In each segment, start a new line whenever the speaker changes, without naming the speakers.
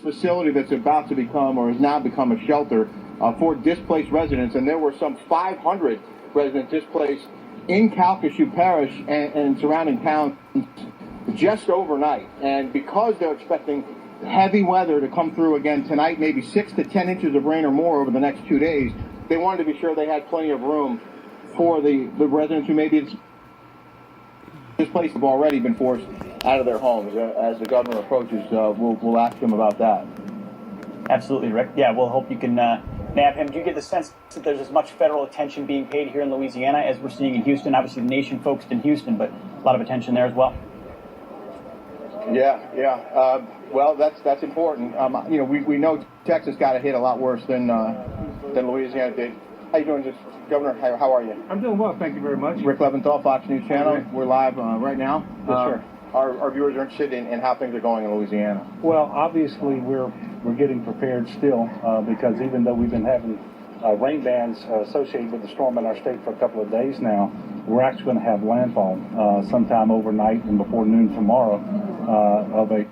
facility that's about to become or has now become a shelter for displaced residents, and there were some 500 residents displaced in Calcasieu Parish and surrounding towns just overnight. And because they're expecting heavy weather to come through again tonight, maybe 6 to 10 inches of rain or more over the next 2 days, they wanted to be sure they had plenty of room for the residents who maybe displaced have already been forced out of their homes. As the governor approaches, we'll ask him about that.
Absolutely, Rick. Yeah, we'll hope you can nab him. Do you get the sense that there's as much federal attention being paid here in Louisiana as we're seeing in Houston? Obviously, the nation focused in Houston, but a lot of attention there as well.
Yeah. Well, that's important. We know Texas got hit a lot worse than Louisiana did. How you doing, Governor? How are you?
I'm doing well, thank you very much.
Rick Leventhal, Fox News Channel. Okay. We're live right now.
Yes, sir.
Our viewers are interested in how things are going in Louisiana.
Well, obviously we're getting prepared still because even though we've been having rain bands associated with the storm in our state for a couple of days now, we're actually going to have landfall sometime overnight and before noon tomorrow of a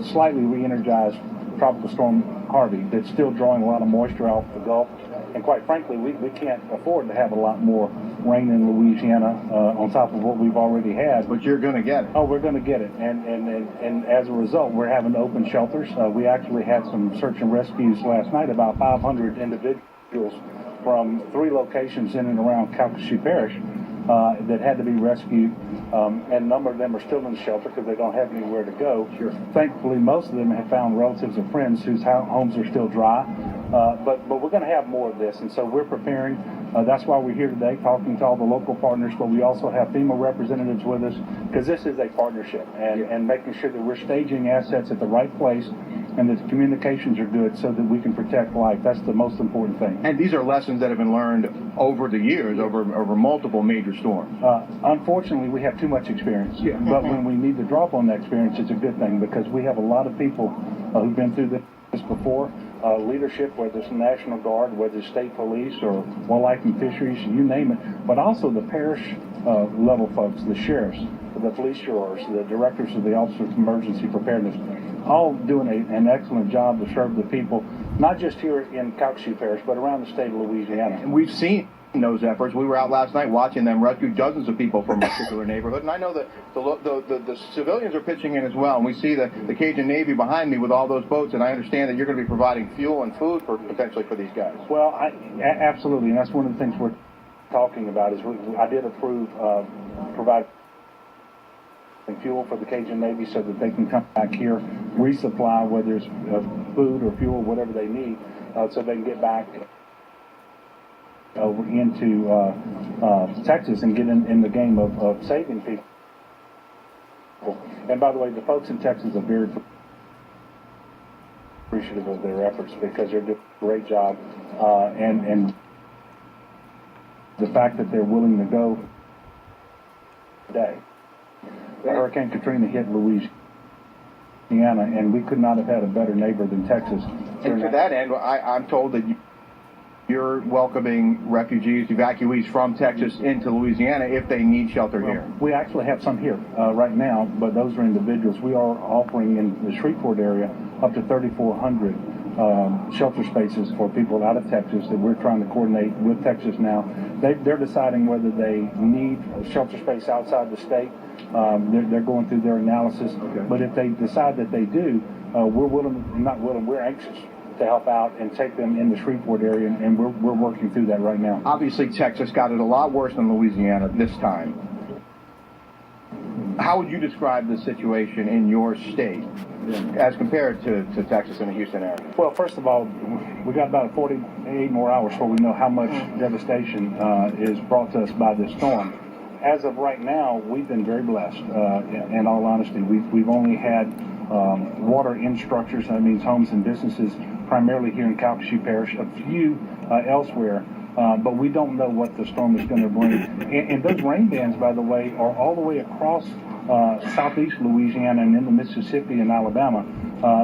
slightly re-energized tropical storm Harvey that's still drawing a lot of moisture off the Gulf. And quite frankly, we can't afford to have a lot more rain in Louisiana on top of what we've already had.
But you're going to get it.
Oh, we're going to get it. And as a result, we're having to open shelters. We actually had some search and rescues last night, about 500 individuals from 3 locations in and around Calcasieu Parish that had to be rescued. And a number of them are still in the shelter because they don't have anywhere to go.
Sure.
Thankfully, most of them have found relatives or friends whose homes are still dry. But we're going to have more of this, and so we're preparing. That's why we're here today, talking to all the local partners, but we also have FEMA representatives with us because this is a partnership, and making sure that we're staging assets at the right place and that the communications are good so that we can protect life. That's the most important thing.
And these are lessons that have been learned over the years, over multiple major storms.
Unfortunately, we have too much experience, but when we need to draw upon that experience, it's a good thing because we have a lot of people who've been through this before. Leadership, whether it's the National Guard, whether it's state police or wildlife and fisheries, you name it, but also the parish level folks, the sheriffs, the police jurors, the directors of the Office of Emergency Preparedness, all doing an excellent job to serve the people, not just here in Calcasieu Parish, but around the state of Louisiana.
And we've seen those efforts. We were out last night watching them rescue dozens of people from a particular neighborhood, and I know that the civilians are pitching in as well, and we see the Cajun Navy behind me with all those boats, and I understand that you're going to be providing fuel and food potentially for these guys.
Well, absolutely, and that's one of the things we're talking about is I did approve providing fuel for the Cajun Navy so that they can come back here, resupply whether it's food or fuel, whatever they need, so they can get back over into Texas and get in the game of saving people. And by the way, the folks in Texas are very appreciative of their efforts because they're doing a great job. And the fact that they're willing to go today. Hurricane Katrina hit Louisiana, and we could not have had a better neighbor than Texas.
And to that end, I'm told that you're welcoming refugees, evacuees from Texas into Louisiana if they need shelter here.
We actually have some here right now, but those are individuals. We are offering in the Shreveport area up to 3,400 shelter spaces for people out of Texas that we're trying to coordinate with Texas now. They're deciding whether they need a shelter space outside the state. They're going through their analysis. Okay. But if they decide that they do, we're anxious to help out and take them in the Shreveport area, and we're working through that right now.
Obviously, Texas got it a lot worse than Louisiana this time. How would you describe the situation in your state as compared to Texas and the Houston area?
Well, first of all, we got about 48 more hours before we know how much devastation is brought to us by this storm. As of right now, we've been very blessed. In all honesty, we've only had water in structures, that means homes and businesses, primarily here in Calcasieu Parish, a few elsewhere, but we don't know what the storm is going to bring. And those rain bands, by the way, are all the way across southeast Louisiana and into Mississippi and Alabama.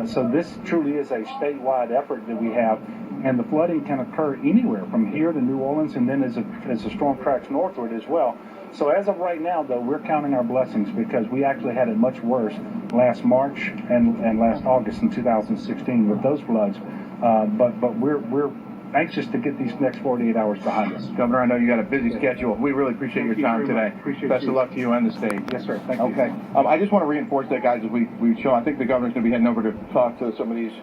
So this truly is a statewide effort that we have, and the flooding can occur anywhere from here to New Orleans, and then as the storm tracks northward as well. So as of right now, though, we're counting our blessings because we actually had it much worse last March and last August in 2016 with those floods. But we're anxious to get these next 48 hours behind us.
Governor, I know you got a busy schedule. We really appreciate your time today. Best of luck to you and the state.
Yes, sir. Thank you.
Okay. I just want to reinforce that, guys, as we show. I think the governor's going to be heading over to talk to some of these